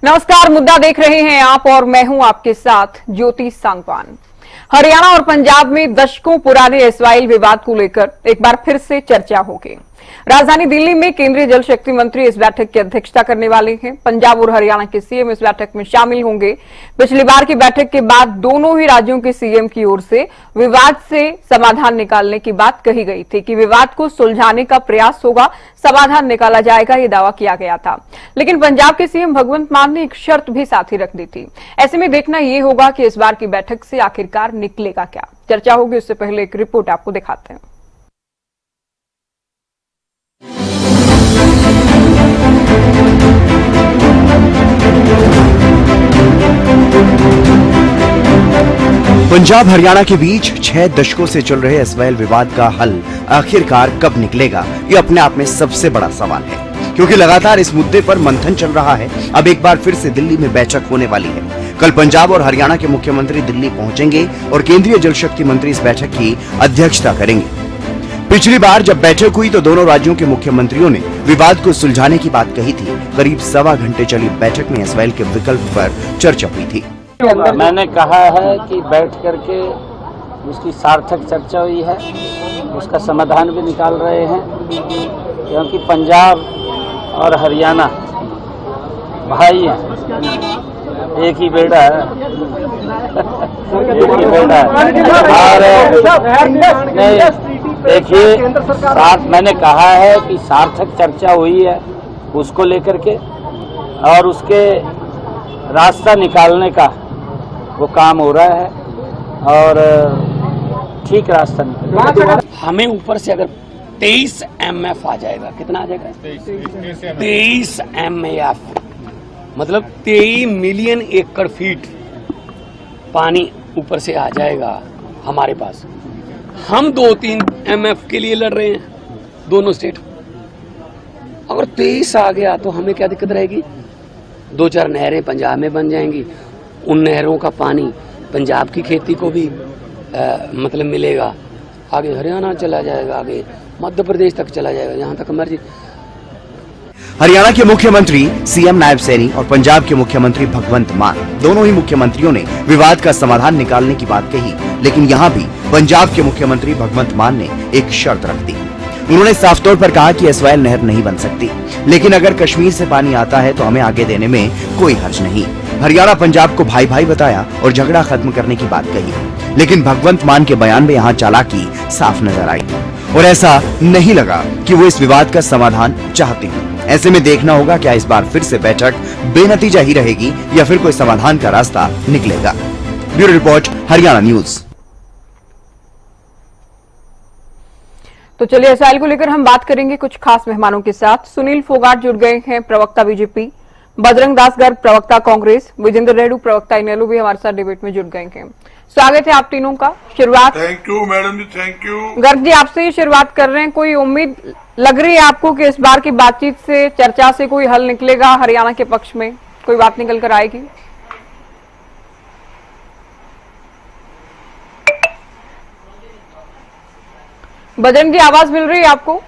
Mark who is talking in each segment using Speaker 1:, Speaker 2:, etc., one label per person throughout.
Speaker 1: नमस्कार, मुद्दा देख रहे हैं आप और मैं हूं आपके साथ ज्योति सांगवान। हरियाणा और पंजाब में दशकों पुराने एसवाइल विवाद को लेकर एक बार फिर से चर्चा होगी। राजधानी दिल्ली में केंद्रीय जल शक्ति मंत्री इस बैठक की अध्यक्षता करने वाले हैं। पंजाब और हरियाणा के सीएम इस बैठक में शामिल होंगे। पिछली बार की बैठक के बाद दोनों ही राज्यों के सीएम की ओर से विवाद से समाधान निकालने की बात कही गई थी कि विवाद को सुलझाने का प्रयास होगा, समाधान निकाला जाएगा, ये दावा किया गया था। लेकिन पंजाब के सीएम भगवंत मान ने एक शर्त भी साथ ही रख दी थी। ऐसे में देखना यह होगा कि इस बार की बैठक से आखिरकार निकलेगा क्या। चर्चा होगी, उससे पहले एक रिपोर्ट आपको दिखाते हैं।
Speaker 2: पंजाब हरियाणा के बीच 6 दशकों से चल रहे एसवाइल विवाद का हल आखिरकार कब निकलेगा, ये अपने आप में सबसे बड़ा सवाल है। क्योंकि लगातार इस मुद्दे पर मंथन चल रहा है। अब एक बार फिर से दिल्ली में बैठक होने वाली है। कल पंजाब और हरियाणा के मुख्यमंत्री दिल्ली पहुंचेंगे और केंद्रीय जल शक्ति मंत्री इस बैठक की अध्यक्षता करेंगे। पिछली बार जब बैठक हुई तो दोनों राज्यों के मुख्यमंत्रियों ने विवाद को सुलझाने की बात कही थी। करीब सवा घंटे चली बैठक में एसवाइल के विकल्प पर चर्चा हुई थी।
Speaker 3: मैंने कहा है कि बैठ करके उसकी सार्थक चर्चा हुई है, उसका समाधान भी निकाल रहे हैं। क्योंकि पंजाब और हरियाणा भाई हैं, एक ही बेटा है एक ही बेटा है। और नहीं, देखिए, मैंने कहा है कि सार्थक चर्चा हुई है उसको लेकर के, और उसके रास्ता निकालने का वो काम हो रहा है और ठीक रास्ता निकलेगा।
Speaker 4: हमें ऊपर से अगर 23 MF आ जाएगा, कितना आ जाएगा? 23 MF, मतलब 23 मिलियन एकड़ फीट पानी ऊपर से आ जाएगा हमारे पास। हम 2-3 MF के लिए लड़ रहे हैं, दोनों स्टेट। अगर 23 आ गया तो हमें क्या दिक्कत रहेगी? 2-4 नहरें पंजाब में बन जाएंगी। उन नहरों का पानी पंजाब की खेती को भी मतलब मिलेगा। आगे हरियाणा चला जाएगा, आगे मध्य प्रदेश तक चला जाएगा, जहां तक मर्जी।
Speaker 2: हरियाणा के मुख्यमंत्री सीएम नायब सैनी और पंजाब के मुख्यमंत्री भगवंत मान, दोनों ही मुख्यमंत्रियों ने विवाद का समाधान निकालने की बात कही। लेकिन यहाँ भी पंजाब के मुख्यमंत्री भगवंत मान ने एक शर्त रख दी। उन्होंने साफ तौर पर कहा कि एसवाइल नहर नहीं बन सकती, लेकिन अगर कश्मीर से पानी आता है तो हमें आगे देने में कोई हर्ज नहीं। हरियाणा पंजाब को भाई भाई बताया और झगड़ा खत्म करने की बात कही। लेकिन भगवंत मान के बयान में यहाँ चालाकी साफ नजर आई और ऐसा नहीं लगा कि वो इस विवाद का समाधान चाहते हैं। ऐसे में देखना होगा क्या इस बार फिर से बैठक बेनतीजा ही रहेगी या फिर कोई समाधान का रास्ता निकलेगा। Bureau report, Haryana news.
Speaker 1: तो चलिए, एसवाइल को लेकर हम बात करेंगे कुछ खास मेहमानों के साथ। सुनील फोगाट जुड़ गए हैं, प्रवक्ता बीजेपी। बजरंग दास गर्ग, प्रवक्ता कांग्रेस। विजेंद्र रेड्डी, प्रवक्ता इनेलो भी हमारे साथ डिबेट में जुड़ गए हैं। स्वागत है आप तीनों का। शुरुआत,
Speaker 5: थैंक यू मैडम जी, थैंक यू।
Speaker 1: गर्ग जी, आपसे ही शुरुआत कर रहे हैं। कोई उम्मीद लग रही है आपको कि इस बार की बातचीत से, चर्चा से कोई हल निकलेगा? हरियाणा के पक्ष में कोई बात निकल कर आएगी? बजरंग जी, आवाज मिल रही है आपको?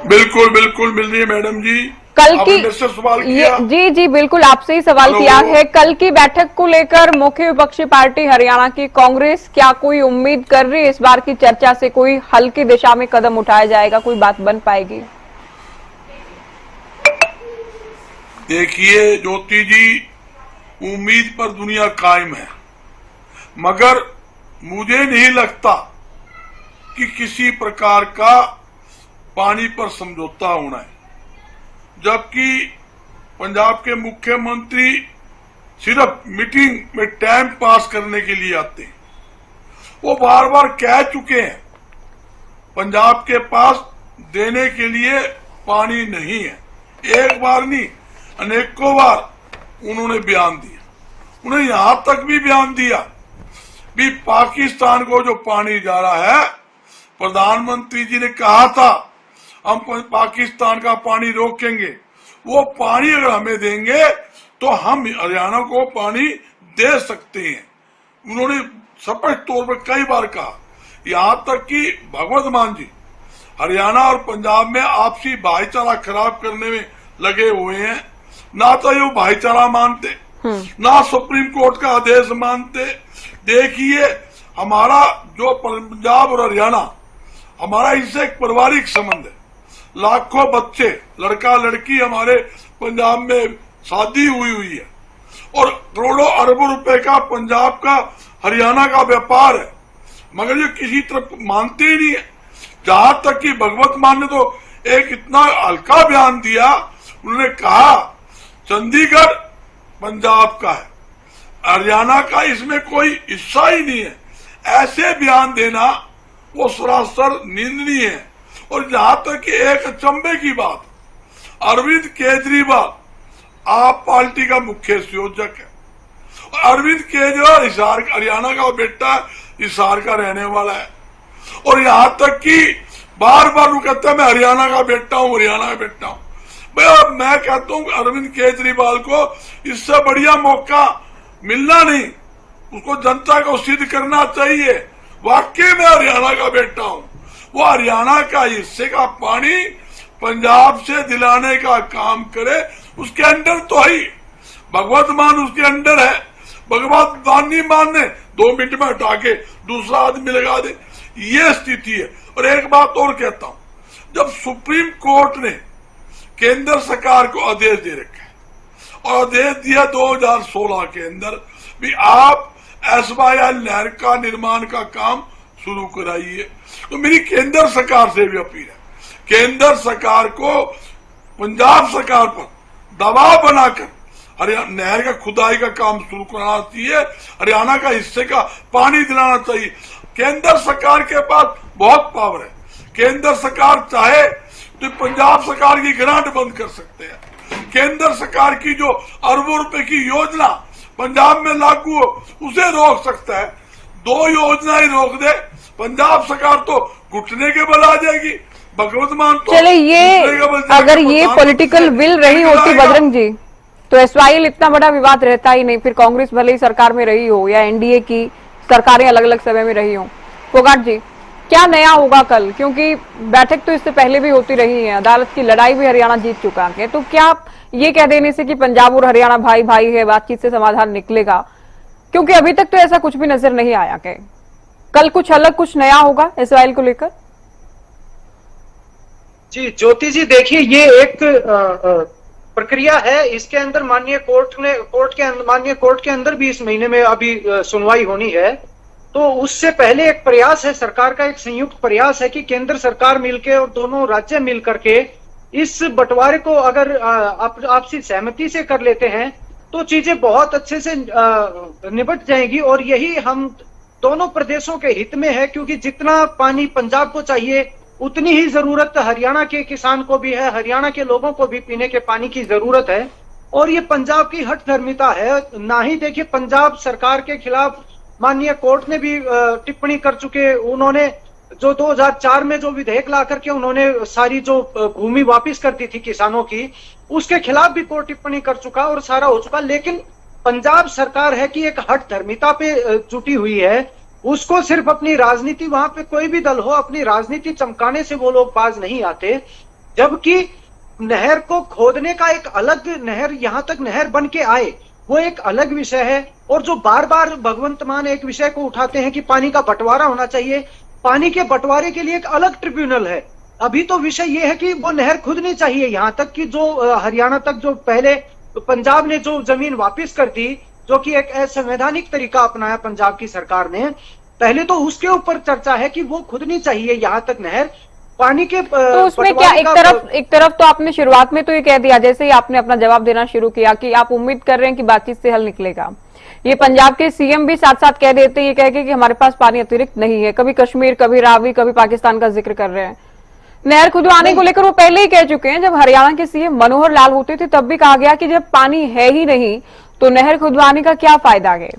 Speaker 5: बिल्कुल बिल्कुल मिल रही है मैडम जी।
Speaker 1: कल की
Speaker 5: आपने सवाल किया।
Speaker 1: जी बिल्कुल, आपसे ही सवाल किया है। कल की बैठक को लेकर मुख्य विपक्षी पार्टी हरियाणा की कांग्रेस क्या कोई उम्मीद कर रही है इस बार की चर्चा से कोई हल की दिशा में कदम उठाया जाएगा, कोई बात बन पाएगी?
Speaker 5: देखिए ज्योति जी, उम्मीद पर दुनिया कायम है, मगर मुझे नहीं लगता कि किसी प्रकार का पानी पर समझौता होना है। जबकि पंजाब के मुख्यमंत्री सिर्फ मीटिंग में टाइम पास करने के लिए आते हैं। वो बार बार कह चुके हैं पंजाब के पास देने के लिए पानी नहीं है। एक बार नहीं, अनेकों बार उन्होंने बयान दिया। उन्हें यहां तक भी बयान दिया भी पाकिस्तान को जो पानी जा रहा है, प्रधानमंत्री जी ने कहा था हम पाकिस्तान का पानी रोकेंगे। वो पानी अगर हमें देंगे तो हम हरियाणा को पानी दे सकते हैं। उन्होंने स्पष्ट तौर पर कई बार कहा। यहाँ तक कि भगवंत मान जी हरियाणा और पंजाब में आपसी भाईचारा खराब करने में लगे हुए हैं, ना तो ये भाईचारा मानते, ना सुप्रीम कोर्ट का आदेश मानते। देखिए, हमारा जो पंजाब और हरियाणा, हमारा इससे एक पारिवारिक संबंध है। लाखों बच्चे, लड़का लड़की हमारे पंजाब में शादी हुई है, और करोड़ों अरबों रुपए का पंजाब का हरियाणा का व्यापार है, मगर ये किसी तरफ मानते ही नहीं है। जहां तक कि भगवत मान ने तो एक इतना हल्का बयान दिया, उन्होंने कहा चंडीगढ़ पंजाब का है, हरियाणा का इसमें कोई हिस्सा ही नहीं है। ऐसे बयान देना वो सरासर निंदनीय है। और जहां तक कि एक अचंभे की बात, अरविंद केजरीवाल आप पार्टी का मुख्य संयोजक है। अरविंद केजरीवाल हिसार, हरियाणा का बेटा, हिसार का रहने वाला है, और यहां तक कि बार बार वो कहता है मैं हरियाणा का बेटा हूं, हरियाणा का बेटा हूं। भाई मैं कहता हूं अरविंद केजरीवाल को इससे बढ़िया मौका मिलना नहीं, उसको जनता को सिद्ध करना चाहिए वाकई में हरियाणा का बेटा हूं। वो हरियाणा का हिस्से का पानी पंजाब से दिलाने का काम करे, उसके अंडर तो ही भगवत मान उसके अंडर है। भगवत मान नहीं मानने 2 मिनट में हटा के दूसरा आदमी लगा दे, ये स्थिति है। और एक बात और कहता हूं, जब सुप्रीम कोर्ट ने केंद्र सरकार को आदेश दे रखा है, और आदेश दिया 2016 के अंदर भी आप SYL नहर का निर्माण का काम शुरू कराइए, तो मेरी केंद्र सरकार से भी अपील है, केंद्र सरकार को पंजाब सरकार पर दबाव बनाकर हरियाणा नहर का खुदाई का काम शुरू कराना चाहिए, हरियाणा का हिस्से का पानी दिलाना चाहिए। केंद्र सरकार के पास बहुत पावर है, केंद्र सरकार चाहे तो पंजाब सरकार की ग्रांट बंद कर सकते हैं। केंद्र सरकार की जो अरबों रुपए की योजना पंजाब में लागू हो उसे रोक सकता है। 2 योजना ही रोक दे, पंजाब सरकार तो घुटने के बल आ जाएगी, भगवत मान तो
Speaker 1: चले ये अगर ये पॉलिटिकल विल रही होती बजरंग जी, तो SYL इतना बड़ा विवाद रहता ही नहीं। फिर कांग्रेस भले ही सरकार में रही हो या NDA की सरकारें अलग अलग समय में रही हो। फोगाट जी, क्या नया होगा कल? क्योंकि बैठक तो इससे पहले भी होती रही है, अदालत की लड़ाई भी हरियाणा जीत चुका है, तो क्या ये कह देने से कि पंजाब और हरियाणा भाई भाई है, बातचीत से समाधान निकलेगा? क्योंकि अभी तक तो ऐसा कुछ भी नजर नहीं आया। कि कल कुछ अलग, कुछ नया होगा SYL को लेकर?
Speaker 6: जी ज्योति जी, देखिए ये एक प्रक्रिया है, इसके अंदर माननीय कोर्ट के अंदर भी इस महीने में अभी सुनवाई होनी है। तो उससे पहले एक प्रयास है, सरकार का एक संयुक्त प्रयास है कि केंद्र सरकार मिलके और दोनों राज्य मिल करके इस बंटवारे को अगर आपसी सहमति से कर लेते हैं तो चीजें बहुत अच्छे से निपट जाएंगी। और यही हम दोनों प्रदेशों के हित में है, क्योंकि जितना पानी पंजाब को चाहिए उतनी ही जरूरत हरियाणा के किसान को भी है, हरियाणा के लोगों को भी पीने के पानी की जरूरत है। और ये पंजाब की हठधर्मिता है ना ही। देखिए, पंजाब सरकार के खिलाफ माननीय कोर्ट ने भी टिप्पणी कर चुके। उन्होंने जो 2004 में जो विधेयक ला करके उन्होंने सारी जो भूमि वापस कर दी थी किसानों की, उसके खिलाफ भी कोर्ट टिप्पणी कर चुका और सारा हो चुका। लेकिन पंजाब सरकार है कि एक हठधर्मिता पे जुटी हुई है, उसको सिर्फ अपनी राजनीति, वहां पे कोई भी दल हो, अपनी राजनीति चमकाने से वो लोग बाज नहीं आते। जबकि नहर को खोदने का एक अलग, नहर यहां तक नहर बन के आए वो एक अलग विषय है। और जो बार बार भगवंत मान एक विषय को उठाते हैं कि पानी का बंटवारा होना चाहिए, पानी के बंटवारे के लिए एक अलग ट्रिब्यूनल है। अभी तो विषय ये है कि वो नहर खुदनी चाहिए। यहां तक कि जो हरियाणा तक जो पहले पंजाब ने जो जमीन वापस कर दी, जो कि एक असंवैधानिक तरीका अपनाया पंजाब की सरकार ने, पहले तो उसके ऊपर चर्चा है कि वो खुदनी चाहिए यहां तक नहर पानी के।
Speaker 1: तो उसमें क्या एक तरफ तो आपने शुरुआत में तो ये कह दिया, जैसे ही आपने अपना जवाब देना शुरू किया, कि आप उम्मीद कर रहे हैं कि बातचीत से हल निकलेगा। ये पंजाब के CM भी साथ साथ कह देते हैं, ये कह के कि हमारे पास पानी अतिरिक्त नहीं है। कभी कश्मीर, कभी रावी, कभी पाकिस्तान का जिक्र कर रहे हैं। नहर खुदवाने को लेकर वो पहले ही कह चुके हैं। जब हरियाणा के CM मनोहर लाल होते थे तब भी कहा गया कि जब पानी है ही नहीं तो नहर खुदवाने का क्या फायदा है।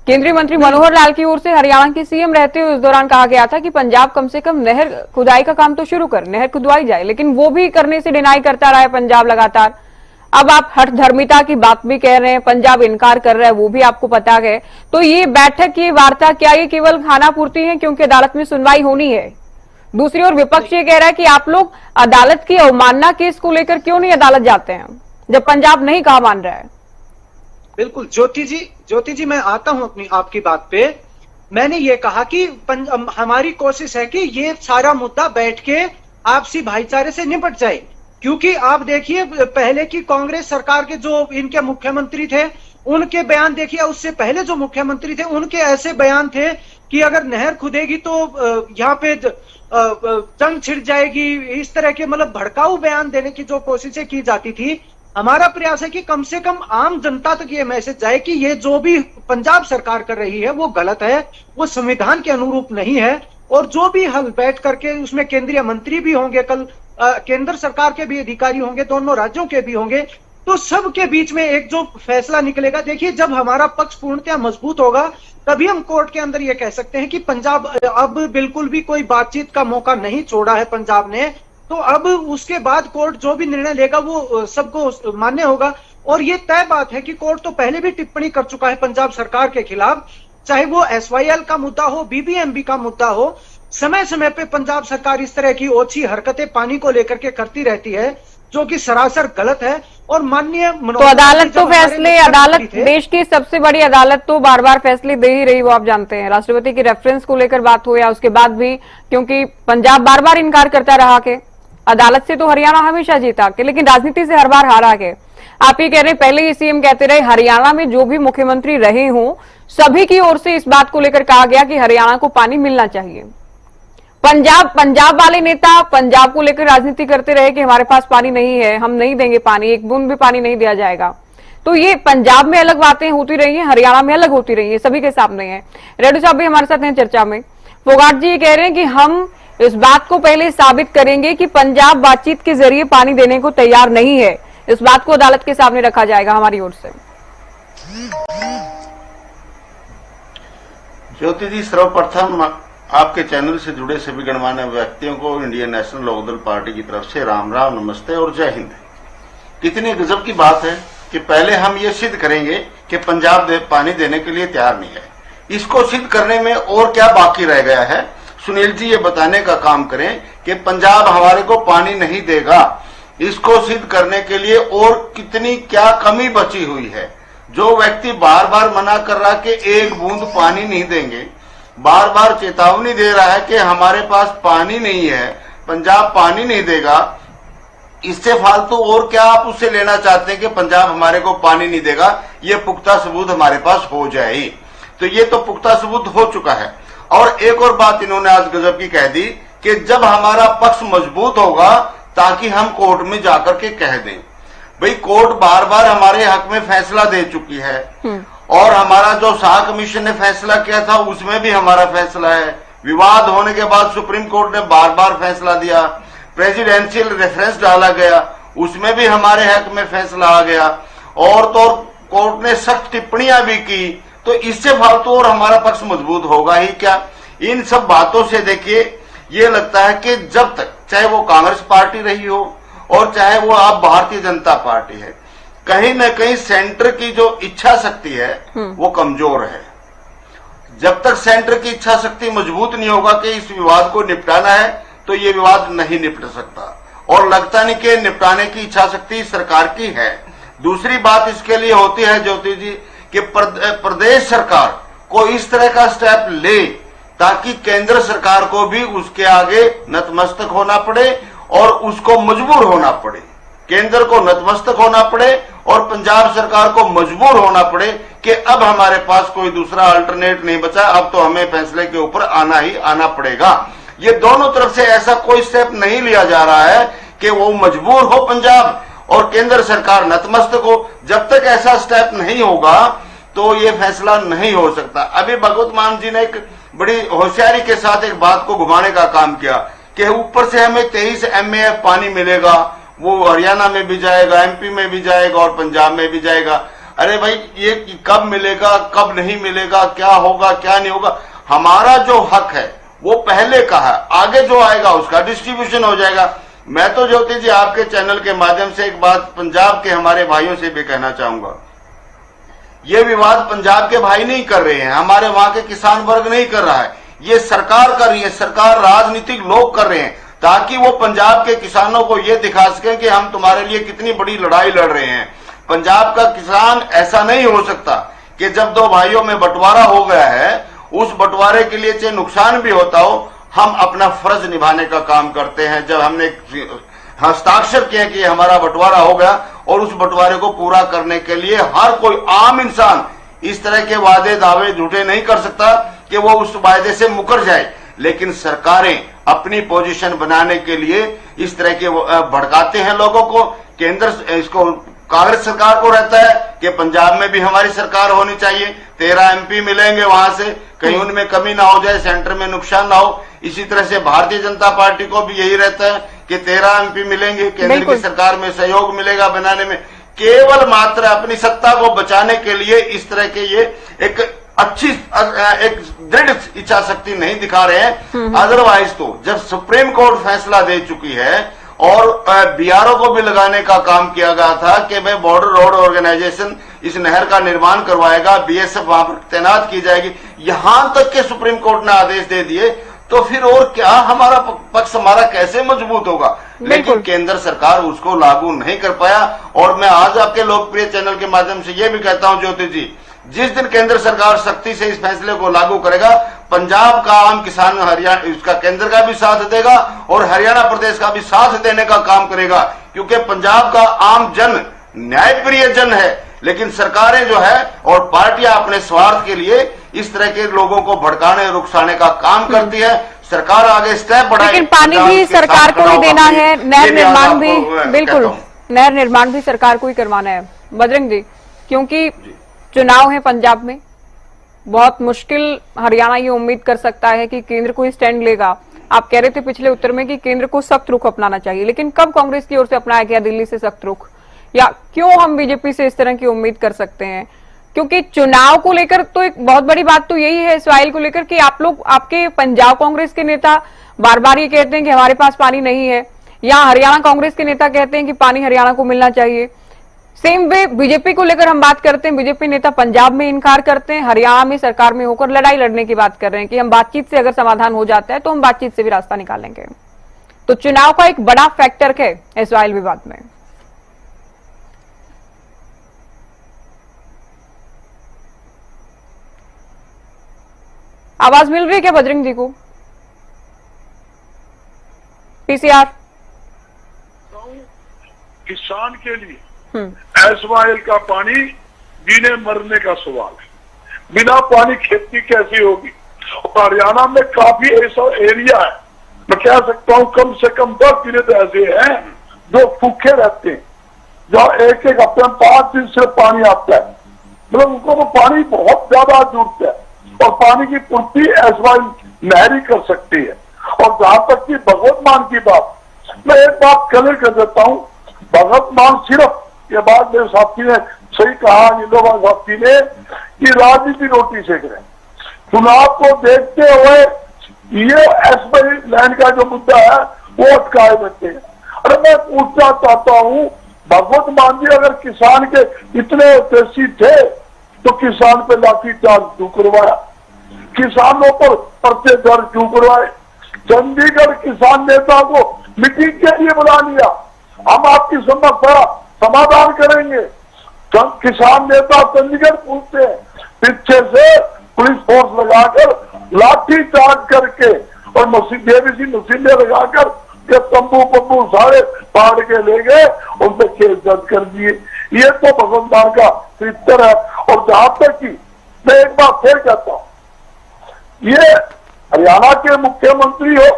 Speaker 1: केंद्रीय मंत्री मनोहर लाल की ओर से हरियाणा के CM रहते हुए उस दौरान कहा गया था कि पंजाब कम से कम नहर खुदाई का काम तो शुरू कर, नहर खुदवाई जाए, लेकिन वो भी करने से डिनाई करता रहा है पंजाब लगातार। अब आप हठधर्मिता की बात भी कह रहे हैं, पंजाब इनकार कर रहा है, वो भी आपको पता है। तो ये बैठक, ये वार्ता, क्या ये केवल खाना पूर्ति है क्योंकि अदालत में सुनवाई होनी है? दूसरी ओर विपक्ष ये कह रहा है कि आप लोग अदालत की अवमानना केस को लेकर क्यों नहीं अदालत जाते हैं, जब पंजाब नहीं कहा मान रहा है।
Speaker 6: बिल्कुल ज्योति जी मैं आता हूं आपकी बात पे। मैंने ये कहा कि हमारी कोशिश है कि ये सारा मुद्दा बैठ के आपसी भाईचारे से निपट जाए, क्योंकि आप देखिए पहले की कांग्रेस सरकार के जो इनके मुख्यमंत्री थे उनके बयान देखिए, उससे पहले जो मुख्यमंत्री थे उनके ऐसे बयान थे कि अगर नहर खुदेगी तो यहाँ पे जंग छिड़ जाएगी, इस तरह के मतलब भड़काऊ बयान देने की जो कोशिशें की जाती थी। हमारा प्रयास है कि कम से कम आम जनता तक ये मैसेज जाए कि ये जो भी पंजाब सरकार कर रही है वो गलत है, वो संविधान के अनुरूप नहीं है। और जो भी हल बैठ करके उसमें केंद्रीय मंत्री भी होंगे, कल केंद्र सरकार के भी अधिकारी होंगे, दोनों राज्यों के भी होंगे, तो सबके बीच में एक जो फैसला निकलेगा। देखिए जब हमारा पक्ष पूर्णतः मजबूत होगा तभी हम कोर्ट के अंदर ये कह सकते हैं कि पंजाब अब बिल्कुल भी कोई बातचीत का मौका नहीं छोड़ा है पंजाब ने। तो अब उसके बाद कोर्ट जो भी निर्णय लेगा वो सबको मान्य होगा। और ये तय बात है कि कोर्ट तो पहले भी टिप्पणी कर चुका है पंजाब सरकार के खिलाफ, चाहे वो SYL का मुद्दा हो, BBMB का मुद्दा हो। समय समय पे पंजाब सरकार इस तरह की ओछी हरकतें पानी को लेकर के करती रहती है जो कि सरासर गलत है। और माननीय
Speaker 1: तो अदालत तो फैसले, अदालत देश की सबसे बड़ी अदालत तो बार बार फैसले दे ही रही, वो आप जानते हैं। राष्ट्रपति की रेफरेंस को लेकर बात हो या उसके बाद भी, क्योंकि पंजाब बार बार इनकार करता रहा के अदालत से तो हरियाणा हमेशा जीता के, लेकिन राजनीति से हर बार हारा के। आप ये कह रहे हैं, पहले ही CM कहते रहे हरियाणा में जो भी मुख्यमंत्री रहे हों सभी की ओर से इस बात को लेकर कहा गया कि हरियाणा को पानी मिलना चाहिए। पंजाब वाले नेता पंजाब को लेकर राजनीति करते रहे कि हमारे पास पानी नहीं है, हम नहीं देंगे पानी, एक बूंद भी पानी नहीं दिया जाएगा। तो ये पंजाब में अलग बातें होती रही हैं, हरियाणा में अलग होती रही है, सभी के सामने है। रेड्डी साहब भी हमारे साथ हैं चर्चा में। फोगाट जी ये कह रहे हैं कि हम इस बात को पहले साबित करेंगे कि पंजाब बातचीत के जरिए पानी देने को तैयार नहीं है, इस बात को अदालत के सामने रखा जाएगा हमारी ओर से।
Speaker 7: ज्योति जी, सर्वप्रथम आपके चैनल से जुड़े सभी गणमान्य व्यक्तियों को इंडियन नेशनल लोकदल पार्टी की तरफ से राम राम, नमस्ते और जय हिंद। कितनी गजब की बात है कि पहले हम ये सिद्ध करेंगे कि पंजाब पानी देने के लिए तैयार नहीं है। इसको सिद्ध करने में और क्या बाकी रह गया है, सुनील जी ये बताने का काम करें कि पंजाब हमारे को पानी नहीं देगा। इसको सिद्ध करने के लिए और कितनी क्या कमी बची हुई है। जो व्यक्ति बार बार मना कर रहा कि एक बूंद पानी नहीं देंगे, बार बार चेतावनी दे रहा है कि हमारे पास पानी नहीं है, पंजाब पानी नहीं देगा, इससे फालतू और क्या आप उससे लेना चाहते हैं कि पंजाब हमारे को पानी नहीं देगा। ये पुख्ता सबूत हमारे पास हो जाए, तो ये तो पुख्ता सबूत हो चुका है। और एक और बात इन्होंने आज गजब की कह दी कि जब हमारा पक्ष मजबूत होगा ताकि हम कोर्ट में जाकर के कह दें। भाई कोर्ट बार बार हमारे हक में फैसला दे चुकी है और हमारा जो शाह कमीशन ने फैसला किया था उसमें भी हमारा फैसला है। विवाद होने के बाद सुप्रीम कोर्ट ने बार बार फैसला दिया, प्रेसिडेंशियल रेफरेंस डाला गया, उसमें भी हमारे हक में फैसला आ गया। और तो कोर्ट ने सख्त टिप्पणियां भी की, तो इससे फालतू और हमारा पक्ष मजबूत होगा ही क्या। इन सब बातों से देखिए ये लगता है कि जब तक चाहे वो कांग्रेस पार्टी रही हो और चाहे वो आप भारतीय जनता पार्टी है, कहीं न कहीं सेंटर की जो इच्छा शक्ति है वो कमजोर है। जब तक सेंटर की इच्छा शक्ति मजबूत नहीं होगा कि इस विवाद को निपटाना है तो ये विवाद नहीं निपट सकता। और लगता नहीं कि निपटाने की इच्छा शक्ति सरकार की है। दूसरी बात इसके लिए होती है ज्योति जी कि प्रदेश सरकार को इस तरह का स्टेप ले ताकि केंद्र सरकार को भी उसके आगे नतमस्तक होना पड़े और उसको मजबूर होना पड़े। केंद्र को नतमस्तक होना पड़े और पंजाब सरकार को मजबूर होना पड़े कि अब हमारे पास कोई दूसरा अल्टरनेट नहीं बचा, अब तो हमें फैसले के ऊपर आना ही आना पड़ेगा। ये दोनों तरफ से ऐसा कोई स्टेप नहीं लिया जा रहा है कि वो मजबूर हो पंजाब और केंद्र सरकार नतमस्तक हो। जब तक ऐसा स्टेप नहीं होगा तो ये फैसला नहीं हो सकता। अभी भगवत मान जी ने एक बड़ी होशियारी के साथ एक बात को घुमाने का काम किया कि ऊपर से हमें 23 MAF पानी मिलेगा, वो हरियाणा में भी जाएगा, MP में भी जाएगा और पंजाब में भी जाएगा। अरे भाई ये कब मिलेगा, कब नहीं मिलेगा, क्या होगा क्या नहीं होगा, हमारा जो हक है वो पहले का है, आगे जो आएगा उसका डिस्ट्रीब्यूशन हो जाएगा। मैं तो ज्योति जी आपके चैनल के माध्यम से एक बात पंजाब के हमारे भाइयों से भी कहना चाहूंगा, ये विवाद पंजाब के भाई नहीं कर रहे हैं, हमारे वहां के किसान वर्ग नहीं कर रहा है, ये सरकार कर रही है, सरकार राजनीतिक लोग कर रहे हैं, ताकि वो पंजाब के किसानों को ये दिखा सकें कि हम तुम्हारे लिए कितनी बड़ी लड़ाई लड़ रहे हैं। पंजाब का किसान ऐसा नहीं हो सकता कि जब दो भाइयों में बंटवारा हो गया है, उस बंटवारे के लिए चाहे नुकसान भी होता हो, हम अपना फर्ज निभाने का काम करते हैं। जब हमने हस्ताक्षर किए कि हमारा बंटवारा हो गया, और उस बंटवारे को पूरा करने के लिए हर कोई आम इंसान इस तरह के वादे दावे झूठे नहीं कर सकता कि वो उस वायदे से मुकर जाए, लेकिन सरकारें अपनी पोजीशन बनाने के लिए इस तरह के भड़काते हैं लोगों को। केंद्र इसको कांग्रेस सरकार को रहता है कि पंजाब में भी हमारी सरकार होनी चाहिए, 13 MP मिलेंगे वहां से, कहीं उनमें कमी ना हो जाए, सेंटर में नुकसान ना हो। इसी तरह से भारतीय जनता पार्टी को भी यही रहता है कि 13 MP मिलेंगे, केंद्र की सरकार में सहयोग मिलेगा बनाने में। केवल मात्र अपनी सत्ता को बचाने के लिए इस तरह के ये एक अच्छी एक दृढ़ इच्छा शक्ति नहीं दिखा रहे हैं। अदरवाइज तो जब सुप्रीम कोर्ट फैसला दे चुकी है और BRO को भी लगाने का काम किया गया था कि भाई बॉर्डर रोड ऑर्गेनाइजेशन इस नहर का निर्माण करवाएगा, BSF वहां पर तैनात की जाएगी, यहां तक के सुप्रीम कोर्ट ने आदेश दे दिए, तो फिर और क्या हमारा पक्ष हमारा कैसे मजबूत होगा। लेकिन केंद्र सरकार उसको लागू नहीं कर पाया। और मैं आज आपके लोकप्रिय चैनल के माध्यम से ये भी कहता हूं ज्योति जी, जिस दिन केंद्र सरकार सख्ती से इस फैसले को लागू करेगा, पंजाब का आम किसान हरियाणा उसका केंद्र का भी साथ देगा और हरियाणा प्रदेश का भी साथ देने का काम करेगा, क्योंकि पंजाब का आम जन न्यायप्रिय जन है। लेकिन सरकारें जो है और पार्टियां अपने स्वार्थ के लिए इस तरह के लोगों को भड़काने और उकसाने का काम करती है। सरकार आगे स्टेप बढ़ाए,
Speaker 1: लेकिन पानी भी सरकार को ही देना है, नहर निर्माण भी, बिल्कुल नहर निर्माण भी सरकार को ही करवाना है बजरंग जी, क्योंकि चुनाव है पंजाब में, बहुत मुश्किल हरियाणा ये उम्मीद कर सकता है कि केंद्र कोई स्टैंड लेगा। आप कह रहे थे पिछले उत्तर में कि केंद्र को सख्त रुख अपनाना चाहिए, लेकिन कब कांग्रेस की ओर से अपनाया गया दिल्ली से सख्त रुख, या क्यों हम बीजेपी से इस तरह की उम्मीद कर सकते हैं? क्योंकि चुनाव को लेकर तो एक बहुत बड़ी बात तो यही है इस फाइल को लेकर कि आप लोग, आपके पंजाब कांग्रेस के नेता बार बार ये कहते हैं कि हमारे पास पानी नहीं है, या हरियाणा कांग्रेस के नेता कहते हैं कि पानी हरियाणा को मिलना चाहिए। सेम वे बीजेपी को लेकर हम बात करते हैं, बीजेपी नेता पंजाब में इनकार करते हैं, हरियाणा में सरकार में होकर लड़ाई लड़ने की बात कर रहे हैं कि हम बातचीत से अगर समाधान हो जाता है तो हम बातचीत से भी रास्ता निकालेंगे। तो चुनाव का एक बड़ा फैक्टर है इस ऑयल विवाद में। आवाज मिल रही है क्या बजरंग जी को? पीसीआर
Speaker 8: किसान के लिए एसवाइल का पानी जीने मरने का सवाल है। बिना पानी खेती कैसी होगी? और हरियाणा में काफी ऐसा एरिया है, मैं कह सकता हूँ कम से कम 10 जिले तो ऐसे हैं जो भूखे रहते हैं, जो एक एक हफ्ते में 5 दिन से पानी आता है, मतलब उनको तो पानी बहुत ज्यादा जरूरत है और पानी की पूर्ति एसवाइल नहर ही कर सकती है। और जहां तक की भगवत मान की बात, मैं एक बात क्लियर कर देता हूँ, भगवत मान सिर्फ, ये बात मेरे साथी ने सही कहा, नीलोबा साथी ने, कि राजनीति रोटी सेक रहे हैं। चुनाव को देखते हुए ये एसवाइल लैंड का जो मुद्दा है वो अटकाए बैठे हैं। अरे मैं पूछना चाहता हूँ, भगवत मान जी अगर किसान के इतने उद्देश्य थे तो किसान पे लाठीचार्ज क्यों करवाया? किसानों पर पर्चे दर्ज क्यों करवाए? चंडीगढ़ किसान नेता को मीटिंग के लिए बुला लिया, हम आपकी समस्या समाधान करेंगे। किसान नेता चंडीगढ़ पूछते हैं, पीछे से पुलिस फोर्स लगाकर लाठी चार्ज करके और मशीनें लगाकर ये तंबू पम्बू सारे फाड़ के ले गए, उन पे केस दर्ज कर दिए। ये तो भगवान का चरित्र है। और जहां तक की मैं एक बात फिर कहता हूं, ये हरियाणा के मुख्यमंत्री हो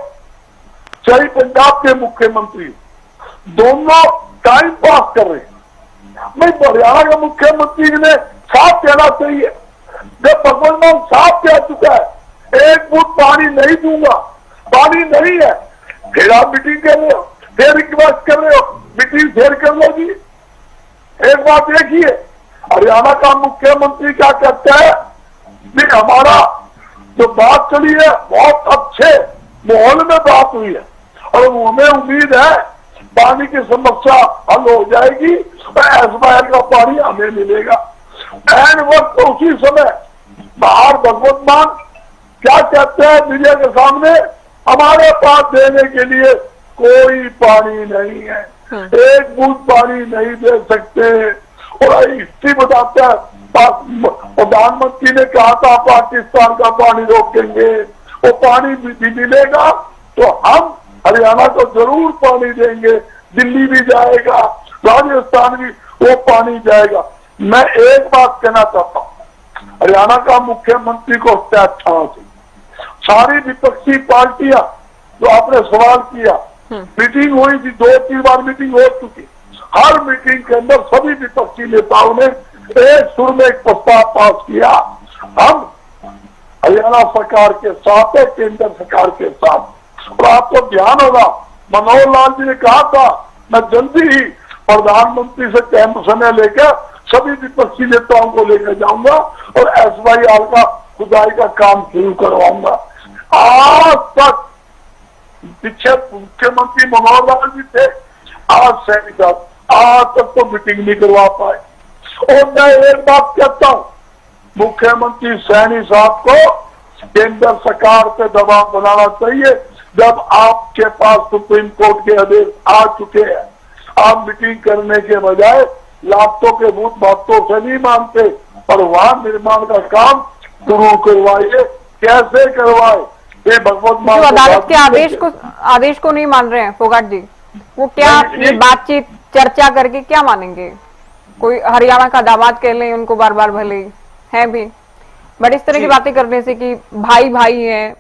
Speaker 8: चाहे पंजाब के मुख्यमंत्री हो, दोनों टाइम पास कर रहे हैं। मैं हरियाणा के मुख्यमंत्री ने साफ कहना चाहिए, जब भगवंत मान साफ कह चुका है एक बूंद पानी नहीं दूंगा, पानी नहीं है, फिर आप मीटिंग कर रहे हो, फिर रिक्वेस्ट कर रहे हो, मीटिंग फिर कर लो जी। एक बात देखिए, हरियाणा का मुख्यमंत्री क्या कहता है कि हमारा जो बात चली है बहुत अच्छे माहौल में बात हुई है और हमें उम्मीद है पानी की समस्या हल हो जाएगी और एसवाइल का पानी हमें मिलेगा। एंड वक्त उसी समय बाहर भगवत मान क्या कहते हैं मीडिया के सामने, हमारे पास देने के लिए कोई पानी नहीं है, एक बूंद पानी नहीं दे सकते। और हिस्ट्री बताता है, प्रधानमंत्री ने कहा था पाकिस्तान का पानी रोकेंगे, वो पानी भी मिलेगा तो हम हरियाणा को जरूर पानी देंगे, दिल्ली भी जाएगा, राजस्थान भी वो पानी जाएगा। मैं एक बात कहना चाहता हूँ, हरियाणा का मुख्यमंत्री को सारी विपक्षी पार्टियां जो आपने सवाल किया, मीटिंग हुई थी, 2-3 बार मीटिंग हो चुकी, हर मीटिंग के अंदर सभी विपक्षी नेताओं ने एक सुर में एक प्रस्ताव पास किया, हम हरियाणा सरकार के साथ है, केंद्र सरकार के साथ। और आपको ध्यान होगा, मनोहर लाल जी ने कहा था मैं जल्दी ही प्रधानमंत्री से कैंप समय लेकर सभी विपक्षी नेताओं को लेकर जाऊंगा और SYR का खुदाई का काम शुरू करवाऊंगा। आज तक पीछे मुख्यमंत्री मनोहर लाल जी थे, आज सैनी साहब, आज तक तो मीटिंग नहीं करवा पाए। और मैं एक बात कहता हूं, मुख्यमंत्री सैनी साहब को केंद्र सरकार पे दबाव बनाना चाहिए। जब आपके पास सुप्रीम कोर्ट के आदेश आ चुके हैं, आप मीटिंग करने के बजाय लातों के भूत बातों से नहीं मानते, और वहां निर्माण का काम शुरू करवाइए। कैसे करवाए? ये भगवत मान
Speaker 1: जो अदालत के आदेश को नहीं मान रहे हैं फोगाट जी, वो क्या ये बातचीत चर्चा करके क्या मानेंगे? कोई हरियाणा का दामाद कह लें उनको बार बार, भले है भी, बट इस तरह की बातें करने से कि भाई भाई है,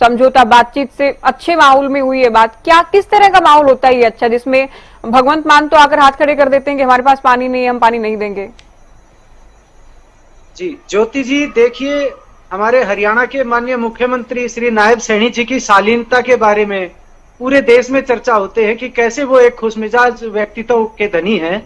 Speaker 1: समझौता बातचीत से अच्छे माहौल में हुई है बात, क्या किस तरह का माहौल होता है ये अच्छा, जिसमें भगवंत मान तो आकर हाथ खड़े कर देते हैं कि हमारे पास पानी नहीं है, हम पानी नहीं देंगे?
Speaker 6: जी ज्योति जी, देखिए हमारे हरियाणा के माननीय मुख्यमंत्री श्री नायब सैनी जी की शालीनता के बारे में पूरे देश में चर्चा होते हैं कि कैसे वो एक खुशमिजाज व्यक्तित्व के धनी हैं,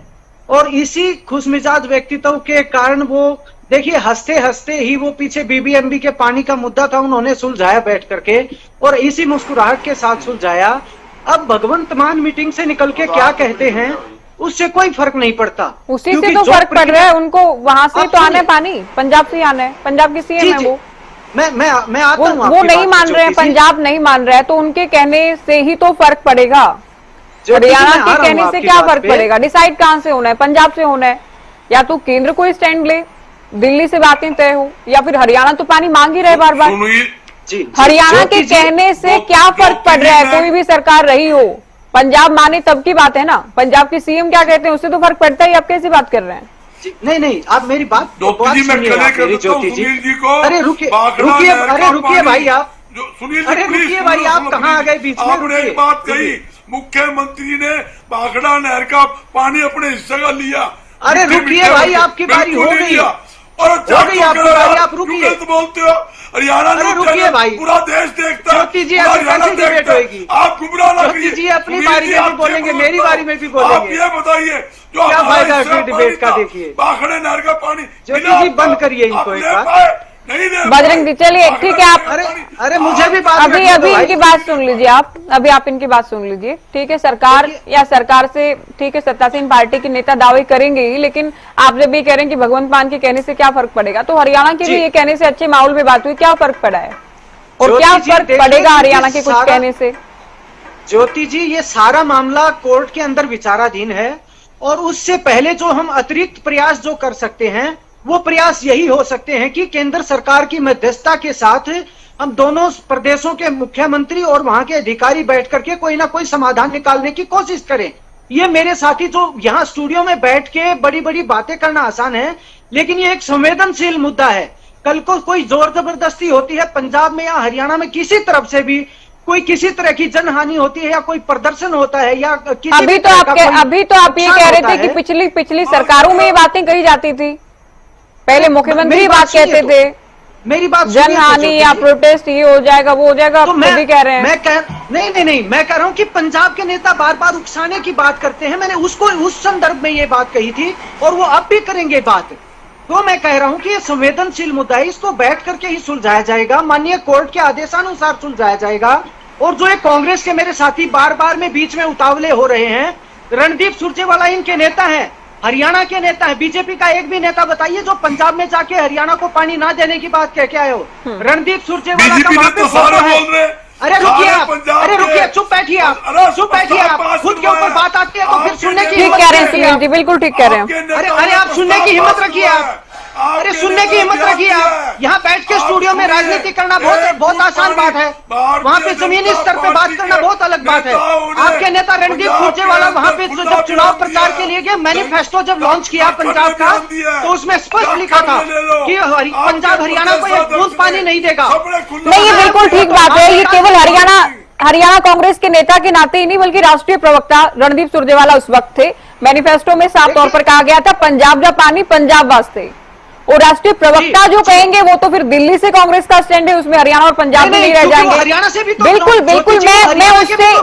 Speaker 6: और इसी खुशमिजाज व्यक्तित्व के कारण वो देखिए हंसते हंसते ही वो पीछे BBMB के पानी का मुद्दा था, उन्होंने सुलझाया बैठ करके, और इसी मुस्कुराहट के साथ सुलझाया। अब भगवंत मान मीटिंग से निकल के क्या कहते हैं उससे कोई फर्क नहीं पड़ता,
Speaker 1: उसी से तो फर्क पड़ रहा है उनको, वहां से तो आना है पानी, पंजाब से आना है, पंजाब की CM है वो।
Speaker 6: मैं आता हूं,
Speaker 1: वो नहीं मान रहे हैं, पंजाब नहीं मान रहा है, तो उनके कहने से ही तो फर्क पड़ेगा। हरियाणा के कहने से क्या फर्क पड़ेगा? डिसाइड कहां से होना है? पंजाब से होना है, या तो केंद्र कोई स्टैंड ले, दिल्ली से बातें तय हो, या फिर हरियाणा तो पानी मांग ही रहे बार बार। हरियाणा के कहने से क्या फर्क पड़ रहा है? कोई भी सरकार रही हो, पंजाब माने तब की बात है ना, पंजाब की CM क्या कहते हैं उससे तो फर्क पड़ता है। आप कैसी बात कर रहे हैं?
Speaker 6: नहीं, आप मेरी बात
Speaker 5: सुनील
Speaker 6: ज्योति जी,
Speaker 5: जी को,
Speaker 6: अरे रुकिए भाई, आप
Speaker 5: सुनील
Speaker 6: अरे रुकिए भाई, आप कहाँ आ गए बीच में?
Speaker 5: आपने एक बात कही, मुख्यमंत्री ने भाखड़ा नहर का पानी अपने हिस्से का लिया।
Speaker 6: अरे रुकिए भाई, आपकी बारी हो गई,
Speaker 5: और
Speaker 6: आपकी बारी, आप रुकिए
Speaker 5: तो बोलते हो हरियाणा,
Speaker 6: रुकिए भाई,
Speaker 5: पूरा देश देखता है,
Speaker 6: ज्योति जी ऐसे कैसे डिबेट होगी?
Speaker 5: आप गुमराह ना
Speaker 6: ज्योति जी अपनी बारी में भी बोलेंगे, मेरी बारी में भी बोलेंगे।
Speaker 5: आप ये बताइए जो
Speaker 6: क्या फायदा है डिबेट का? देखिए
Speaker 5: भाखड़े नहर का पानी,
Speaker 6: ज्योति जी बंद करिए इनको एक बार।
Speaker 1: बजरंग जी चलिए ठीक है, आप
Speaker 6: अरे मुझे भी बात
Speaker 1: अभी इनकी बात सुन लीजिए, आप इनकी बात सुन लीजिए। ठीक है, सरकार या सरकार से, ठीक है, सत्तासीन पार्टी के नेता दावे करेंगे ही, लेकिन आप जब भी कह रहे हैं कि भगवंत मान के कहने से क्या फर्क पड़ेगा, तो हरियाणा के भी ये कहने से अच्छे माहौल में बात हुई, क्या फर्क पड़ा है और क्या फर्क पड़ेगा हरियाणा के कुछ कहने से?
Speaker 6: ज्योति जी, ये सारा मामला कोर्ट के अंदर विचाराधीन है, और उससे पहले जो हम अतिरिक्त प्रयास जो कर सकते हैं वो प्रयास यही हो सकते हैं कि केंद्र सरकार की मध्यस्थता के साथ हम दोनों प्रदेशों के मुख्यमंत्री और वहां के अधिकारी बैठ करके कोई ना कोई समाधान निकालने की कोशिश करें। ये मेरे साथी जो यहाँ स्टूडियो में बैठ के बड़ी बड़ी बातें करना आसान है, लेकिन ये एक संवेदनशील मुद्दा है। कल को कोई जोर जबरदस्ती होती है पंजाब में या हरियाणा में, किसी तरफ से भी कोई किसी तरह की जनहानि होती है या कोई प्रदर्शन होता है या किसी
Speaker 1: अभी तो आप ये कह रहे थे कि पिछली सरकारों में ये बातें कही जाती थी, पहले मुख्यमंत्री बात कहते थे,
Speaker 6: मेरी बात
Speaker 1: जनहानि या प्रोटेस्ट ये हो जाएगा वो हो जाएगा, आप भी कह रहे हैं।
Speaker 6: नहीं, मैं कह रहा हूं कि पंजाब के नेता बार बार उकसाने की बात करते हैं, मैंने उसको उस संदर्भ में ये बात कही थी और वो अब भी करेंगे बात। तो मैं कह रहा हूं कि ये संवेदनशील मुद्दा है, इसको बैठ करके ही सुलझाया जाएगा, माननीय कोर्ट के आदेशानुसार सुलझाया जाएगा। और जो एक कांग्रेस के मेरे साथी बार बार में बीच में उतावले हो रहे हैं, रणदीप सुरजेवाला इनके नेता हैं, हरियाणा के नेता है, बीजेपी का एक भी नेता बताइए जो पंजाब में जाके हरियाणा को पानी ना देने की बात कह के आए हो। रणदीप सुरजेवाला का
Speaker 5: बीजेपी
Speaker 6: वहां
Speaker 5: ने
Speaker 6: पे
Speaker 5: तो
Speaker 6: फोटो
Speaker 5: सारे
Speaker 6: है।
Speaker 5: बोल रहे,
Speaker 6: अरे रुकिए
Speaker 5: सारे
Speaker 6: आप,
Speaker 5: पंजाब
Speaker 6: अरे रुकिए,
Speaker 5: के-
Speaker 6: चुप बैठिए आप,
Speaker 5: अरे
Speaker 6: चुप बैठिए आप।
Speaker 5: पास
Speaker 6: खुद के ऊपर
Speaker 5: हुआ है।
Speaker 6: बात आती है तो फिर
Speaker 5: आपके
Speaker 6: सुनने की
Speaker 5: नेता
Speaker 1: ठीक कह रहे हैं सुनील जी, बिल्कुल ठीक कह रहे हैं।
Speaker 5: आपके
Speaker 6: अरे
Speaker 5: नेताओं
Speaker 6: अरे
Speaker 5: का
Speaker 6: आप सुनने की हिम्मत
Speaker 5: प्रस्ताव
Speaker 6: रखिए
Speaker 5: पास
Speaker 6: आप।
Speaker 5: हुआ है।
Speaker 6: अरे
Speaker 5: आपके
Speaker 6: सुनने की
Speaker 5: नेता
Speaker 6: हिम्मत
Speaker 5: ने
Speaker 6: रखिए
Speaker 5: दिया
Speaker 6: आप।
Speaker 5: है।
Speaker 6: यहाँ बैठ के
Speaker 5: आप
Speaker 6: स्टूडियो में
Speaker 5: सुनिए,
Speaker 6: राजनीति करना
Speaker 5: एक
Speaker 6: बहुत आसान बात है।
Speaker 5: भारतीय
Speaker 6: वहाँ पे जमीनी
Speaker 5: जनता
Speaker 6: स्तर पे बात
Speaker 5: पार्टी
Speaker 6: करना
Speaker 5: के
Speaker 6: बहुत अलग बात है।
Speaker 5: नेताओं ने
Speaker 6: आपके नेता रणदीप
Speaker 5: पंजाब
Speaker 6: सुरजेवाला
Speaker 5: के
Speaker 6: वहाँ पे
Speaker 5: अंदर
Speaker 6: जब चुनाव
Speaker 5: खुला
Speaker 6: प्रचार
Speaker 5: दिया
Speaker 6: के लिए गए,
Speaker 5: है।
Speaker 6: मैनिफेस्टो जब लॉन्च किया
Speaker 5: दफ्तर
Speaker 6: पंजाब
Speaker 5: में
Speaker 6: का,
Speaker 5: ध्यान दिया है।
Speaker 6: तो उसमें स्पष्ट लिखा था
Speaker 5: दफ्तर में ले लो।
Speaker 6: कि पंजाब
Speaker 5: आपके
Speaker 6: हरियाणा को एक
Speaker 5: प्रदेश
Speaker 6: बूंद पानी नहीं देगा।
Speaker 5: सबने खुला
Speaker 1: नहीं, ये
Speaker 5: दिया।
Speaker 1: बिल्कुल ठीक बात है। ये केवल हरियाणा कांग्रेस के नेता के नाते ही नहीं बल्कि राष्ट्रीय प्रवक्ता रणदीप सुरजेवाला उस वक्त थे। मैनिफेस्टो में साफ तौर पर कहा गया था पंजाब का पानी पंजाब वास्ते, और राष्ट्रीय प्रवक्ता जो कहेंगे वो तो फिर दिल्ली से कांग्रेस का स्टैंड है, उसमें हरियाणा और पंजाब में नहीं रह
Speaker 6: क्योंकि वो
Speaker 1: जाएंगे।
Speaker 6: हरियाणा से भी तो
Speaker 1: बिल्कुल बिल्कुल,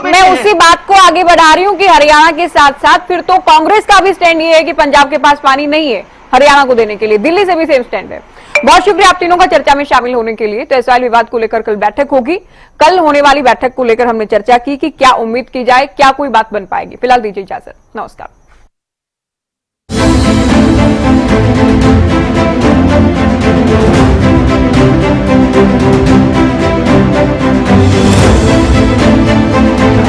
Speaker 1: मैं उसी बात को आगे बढ़ा रही हूँ कि हरियाणा के साथ साथ फिर तो कांग्रेस का भी स्टैंड ये है कि पंजाब के पास पानी नहीं है हरियाणा को देने के लिए, दिल्ली से भी सेम स्टैंड है। बहुत शुक्रिया आप तीनों का चर्चा में शामिल होने के लिए। तो एसवाईएल विवाद को लेकर कल बैठक होगी, कल होने वाली बैठक को लेकर हमने चर्चा की कि क्या उम्मीद की जाए, क्या कोई बात बन पाएगी। फिलहाल दीजिए इजाजत, नमस्कार।